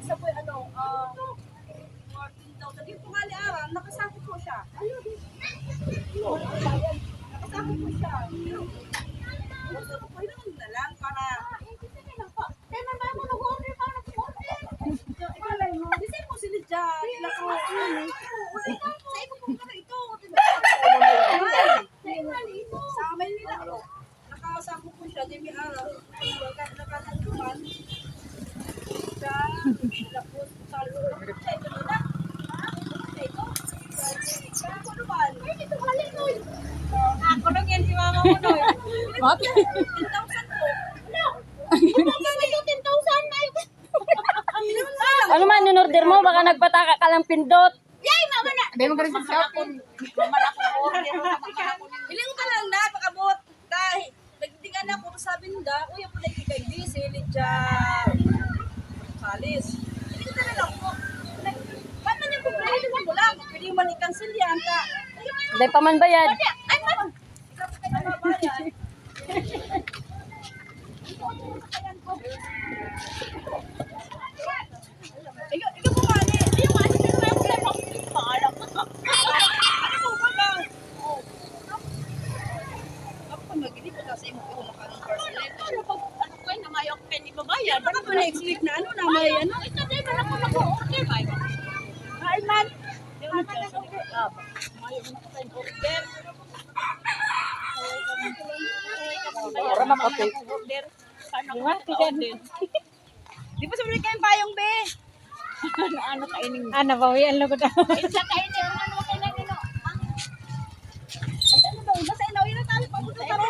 Isa po ano, 14,000. Yung pumali araw, nakasakit po siya. Nakasakit po siya. Gusto ko po, yun na lang para... Kaya naman mo nag-order pa, nag-order. Ikalay mo. Kasi mo sila dyan. Sila ko. Sa ito po ka na ito. Sa amin nila. Nakasakit po siya. Di may araw. Nakatantuman. Siya. Tapos sa loob. Sa ito na. Sa ito. Kaya ko naman. Ay, ito kali ko. Ako lang yan si mama mo no. What? 10,000 po. Ano man yung order mo? Baka nagpataka ka lang pindot. Yay, mama na. Sabi mo ka rin sa shopping. Iling ka lang na, pakabot. Dahil, nagditingan ako, sabi nila, uy, ako na kay busy, lidya. Salis. Iling ka na lang po. Paano man yung problema mo lang? Pwede mo man i-cancel yan ka. Dahil pa man bayad. Ay, mama. Ikaw pa kayo mabayan. Ikaw po mali. Ayaw nga, hindi ko yung problema. Paalam ko. Ano po ba lang? Ako pa mag-inip ko kasi mo ko makarang parcel. Ano kayo na mayo ko kayo ibabayan? Baka pa next week na ano na may ano? Ito din man ako nag-order ba? Ay man. Mayo mo na order. Para makapay. Di ba sabi kayong payong be? Ano kainin? Ano ba? Yan lang ko daw. Isa kainin. Ano kailan nino? Ano ba? Basta inawin na tayo pag ito taro.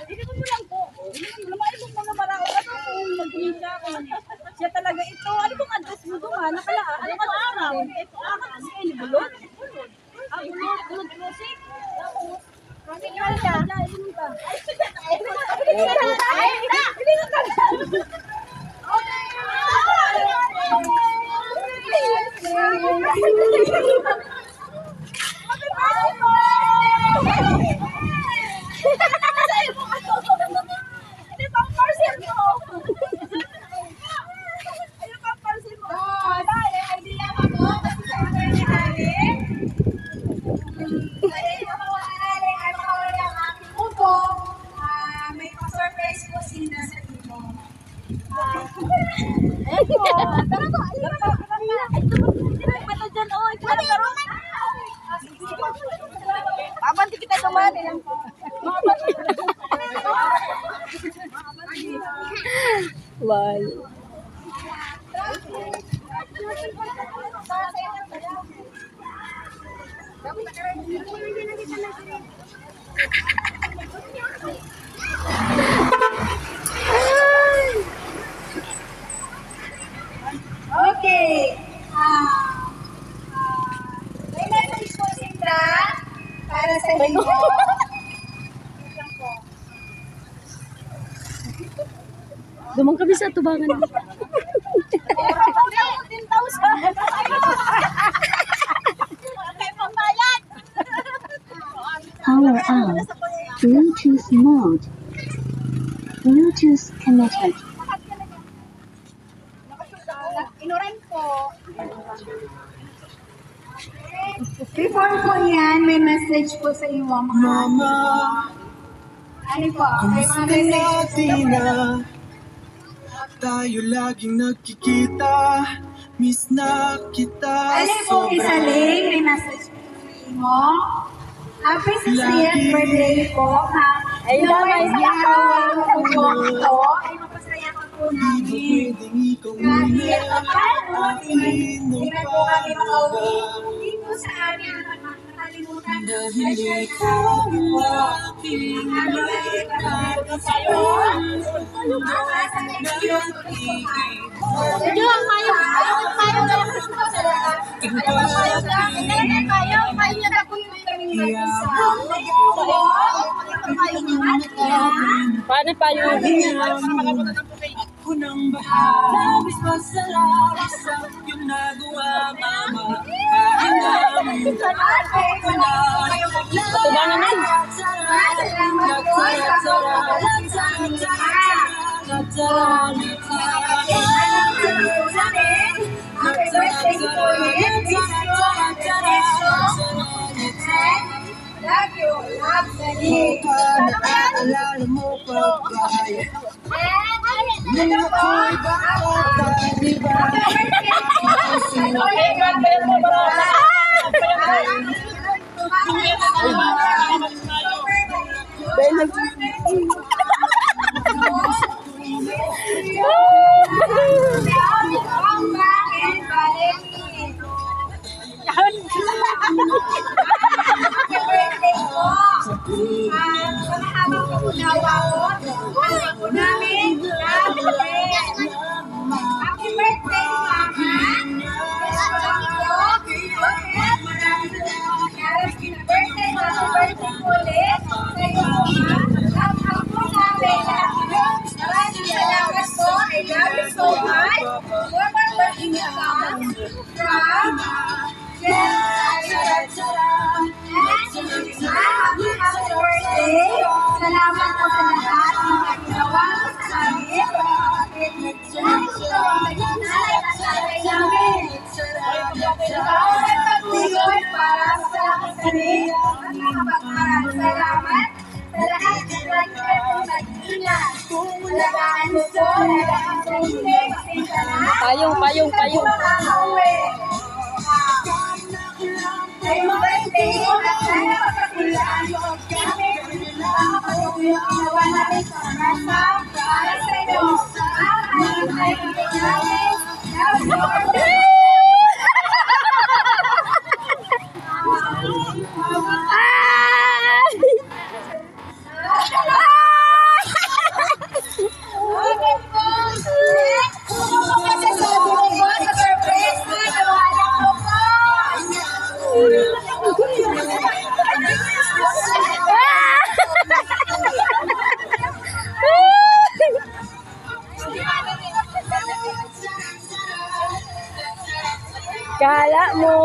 Hindi ko lang po. Lumayan mo na marao ka to kung mag-iisa ako. Siya talaga ito. Ano bang address mo doon? Nakala. Ano ba araw? Ito ako kasi ay bulod. Ah, bulod music. Tapos bakit ka siya? Ay, hindi ka. May pa-surprise po sila sa inyo. Tara ba? Ito dyan, oh. Pabanti kita naman. Wow. Okay. May message po sila para sa inyo. Dumang kami sa tubangan. 10,000. Okay, pambayad. Power on. Bluetooth mode. Bluetooth connected. Inuran po. Before po yan, may message po sa iyo, Mama. Ano po? May mga message po. Tayo laging nagkikita, miss na kita Ano po isaling, may message po sa iyo. Happy 60th birthday po, ha? Ay, damay siya araw po po ito. Ay, mapasaya ko po namin. pwedeng ikaw Kahit muna paano, akin hindi na po kami makauwi. Dito sa amin, nakalimutan. dahil ikaw ang aking Para sa'yo. Para sa next year. Medyo ang payo. Payo na lang. Ano ba payo na? Hindi payo. Payo niya na kung may Paano pa yun? ako ng bahala. Labis pasalamat sa iyong nagawa, Mama. Kahit ako na Tubangan na. Happy birthday to you. Love you. Love Sani. Naalala mo pa kaya Ano po? di ba? Happy birthday, Mama! Happy birthday ulit sa iyo, Mama. Ang ako namin maraming salamat po. I love you so much. For my birthday from Happy birthday. Salamat po sa lahat ng ginawa mo sa amin. Pagtuloy para sa kasali at nakapag-aral. Salamat sa lahat ng nag-ingat. Alagaan mo po, alagaan sa hindi, pasensya na. Payong. Makakauwi. Happy birthday po at sana pagkatulaan mo kami. Nakakapatuloy ang ginawa namin sa Marsa para sa iyo. Ang halip namin. Love you. Okay po. Ano masasabi mo po sa surprise na gawa mo po? Kala mo.